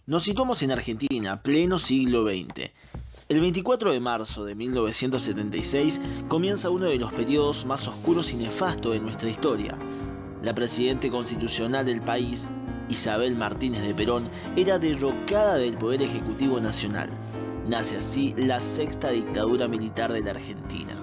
Nos situamos en Argentina, pleno siglo XX. El 24 de marzo de 1976 comienza uno de los periodos más oscuros y nefastos de nuestra historia. La presidenta constitucional del país, Isabel Martínez de Perón, era derrocada del Poder Ejecutivo Nacional. Nace así la sexta dictadura militar de la Argentina.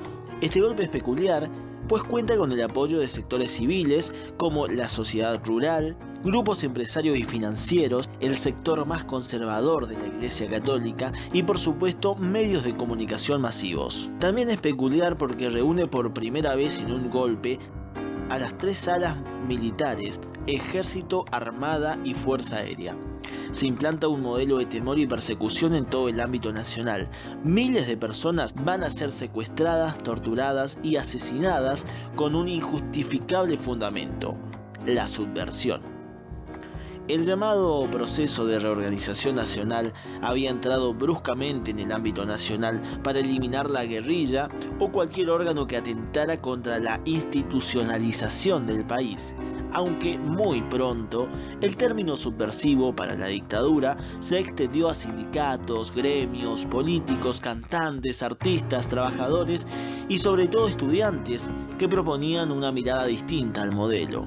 Este golpe es peculiar, pues cuenta con el apoyo de sectores civiles como la sociedad rural, grupos empresarios y financieros, el sector más conservador de la Iglesia Católica y por supuesto medios de comunicación masivos. También es peculiar porque reúne por primera vez en un golpe a las tres alas militares: Ejército, Armada y Fuerza Aérea. Se implanta un modelo de temor y persecución en todo el ámbito nacional. Miles de personas van a ser secuestradas, torturadas y asesinadas con un injustificable fundamento: la subversión. El llamado proceso de reorganización nacional había entrado bruscamente en el ámbito nacional para eliminar la guerrilla o cualquier órgano que atentara contra la institucionalización del país. Aunque muy pronto, el término subversivo para la dictadura se extendió a sindicatos, gremios, políticos, cantantes, artistas, trabajadores y sobre todo estudiantes que proponían una mirada distinta al modelo.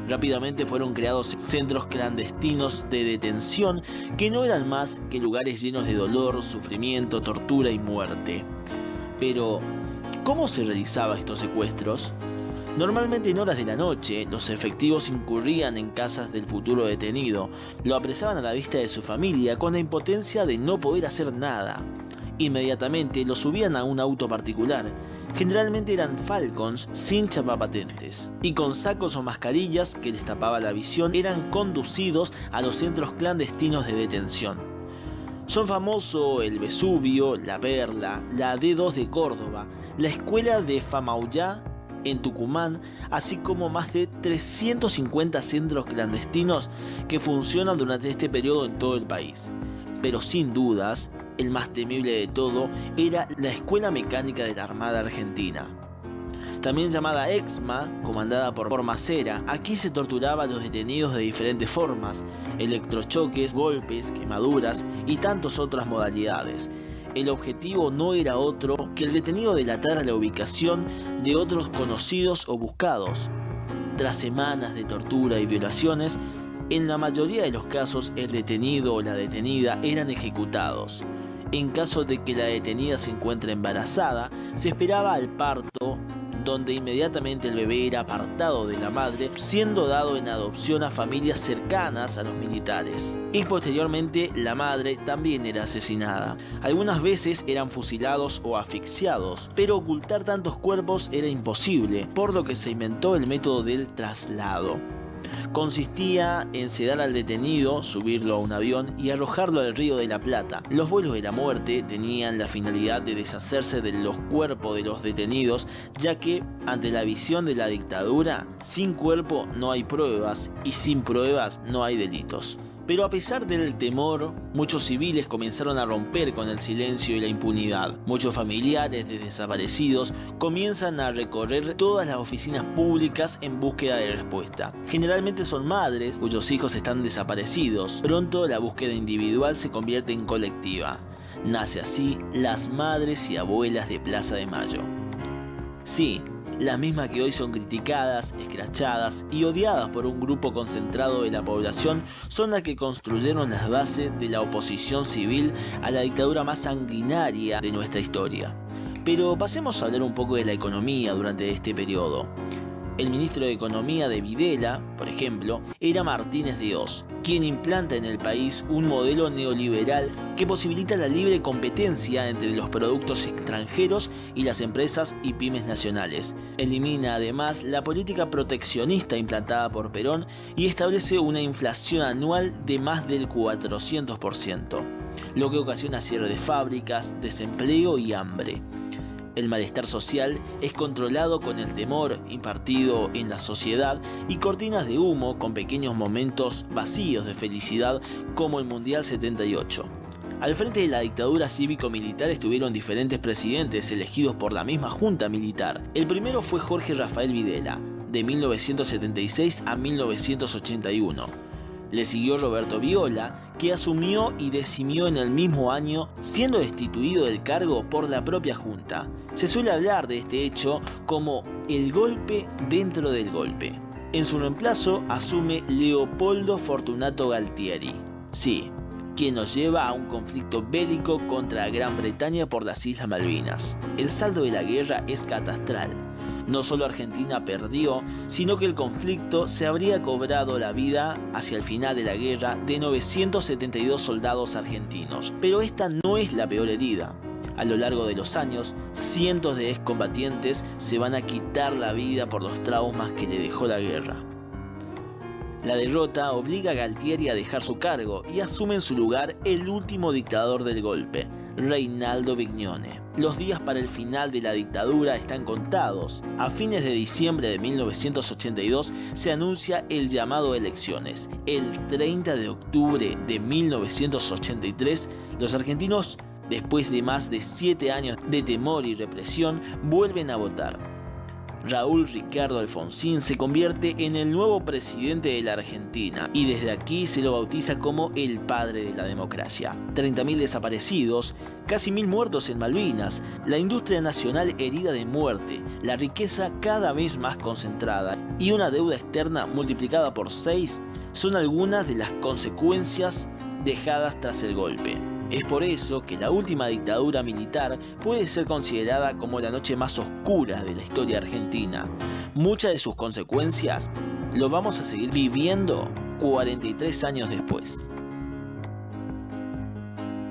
Rápidamente fueron creados centros clandestinos de detención que no eran más que lugares llenos de dolor, sufrimiento, tortura y muerte. Pero, ¿cómo se realizaban estos secuestros? Normalmente en horas de la noche, los efectivos incurrían en casas del futuro detenido, lo apresaban a la vista de su familia con la impotencia de no poder hacer nada. Inmediatamente lo subían a un auto particular, generalmente eran Falcons sin chapapatentes, y con sacos o mascarillas que les tapaba la visión eran conducidos a los centros clandestinos de detención. Son famosos el Vesubio, la Perla, la D2 de Córdoba, la escuela de Famaillá en Tucumán, así como más de 350 centros clandestinos que funcionan durante este periodo en todo el país. Pero sin dudas, el más temible de todo era la Escuela Mecánica de la Armada Argentina, también llamada EXMA, comandada por Macera. Aquí se torturaba a los detenidos de diferentes formas: electrochoques, golpes, quemaduras y tantas otras modalidades. El objetivo no era otro que el detenido delatara la ubicación de otros conocidos o buscados. Tras semanas de tortura y violaciones, en la mayoría de los casos el detenido o la detenida eran ejecutados. En caso de que la detenida se encuentre embarazada, se esperaba al parto, donde inmediatamente el bebé era apartado de la madre, siendo dado en adopción a familias cercanas a los militares. Y posteriormente la madre también era asesinada. Algunas veces eran fusilados o asfixiados, pero ocultar tantos cuerpos era imposible, por lo que se inventó el método del traslado. Consistía en sedar al detenido, subirlo a un avión y arrojarlo al Río de la Plata. Los vuelos de la muerte tenían la finalidad de deshacerse de los cuerpos de los detenidos, ya que ante la visión de la dictadura, sin cuerpo no hay pruebas y sin pruebas no hay delitos. Pero a pesar del temor, muchos civiles comenzaron a romper con el silencio y la impunidad. Muchos familiares de desaparecidos comienzan a recorrer todas las oficinas públicas en búsqueda de respuesta. Generalmente son madres cuyos hijos están desaparecidos. Pronto la búsqueda individual se convierte en colectiva. Nace así las Madres y Abuelas de Plaza de Mayo. Sí, las mismas que hoy son criticadas, escrachadas y odiadas por un grupo concentrado de la población, son las que construyeron las bases de la oposición civil a la dictadura más sanguinaria de nuestra historia. Pero pasemos a hablar un poco de la economía durante este periodo. El ministro de Economía de Videla, por ejemplo, era Martínez de Hoz, quien implanta en el país un modelo neoliberal que posibilita la libre competencia entre los productos extranjeros y las empresas y pymes nacionales. Elimina además la política proteccionista implantada por Perón y establece una inflación anual de más del 400%, lo que ocasiona cierre de fábricas, desempleo y hambre. El malestar social es controlado con el temor impartido en la sociedad y cortinas de humo con pequeños momentos vacíos de felicidad, como el Mundial 78. Al frente de la dictadura cívico-militar estuvieron diferentes presidentes elegidos por la misma junta militar. El primero fue Jorge Rafael Videla, de 1976 a 1981. Le siguió Roberto Viola, que asumió y decimió en el mismo año, siendo destituido del cargo por la propia Junta. Se suele hablar de este hecho como el golpe dentro del golpe. En su reemplazo asume Leopoldo Fortunato Galtieri. Sí, quien nos lleva a un conflicto bélico contra Gran Bretaña por las Islas Malvinas. El saldo de la guerra es catastral. No solo Argentina perdió, sino que el conflicto se habría cobrado la vida hacia el final de la guerra de 972 soldados argentinos. Pero esta no es la peor herida. A lo largo de los años, cientos de excombatientes se van a quitar la vida por los traumas que le dejó la guerra. La derrota obliga a Galtieri a dejar su cargo y asume en su lugar el último dictador del golpe, Reinaldo Vignone. Los días para el final de la dictadura están contados. A fines de diciembre de 1982 se anuncia el llamado a elecciones. El 30 de octubre de 1983, los argentinos, después de más de 7 años de temor y represión, vuelven a votar. Raúl Ricardo Alfonsín se convierte en el nuevo presidente de la Argentina y desde aquí se lo bautiza como el padre de la democracia. 30.000 desaparecidos, casi 1.000 muertos en Malvinas, la industria nacional herida de muerte, la riqueza cada vez más concentrada y una deuda externa multiplicada por 6 son algunas de las consecuencias dejadas tras el golpe. Es por eso que la última dictadura militar puede ser considerada como la noche más oscura de la historia argentina. Muchas de sus consecuencias lo vamos a seguir viviendo 43 años después.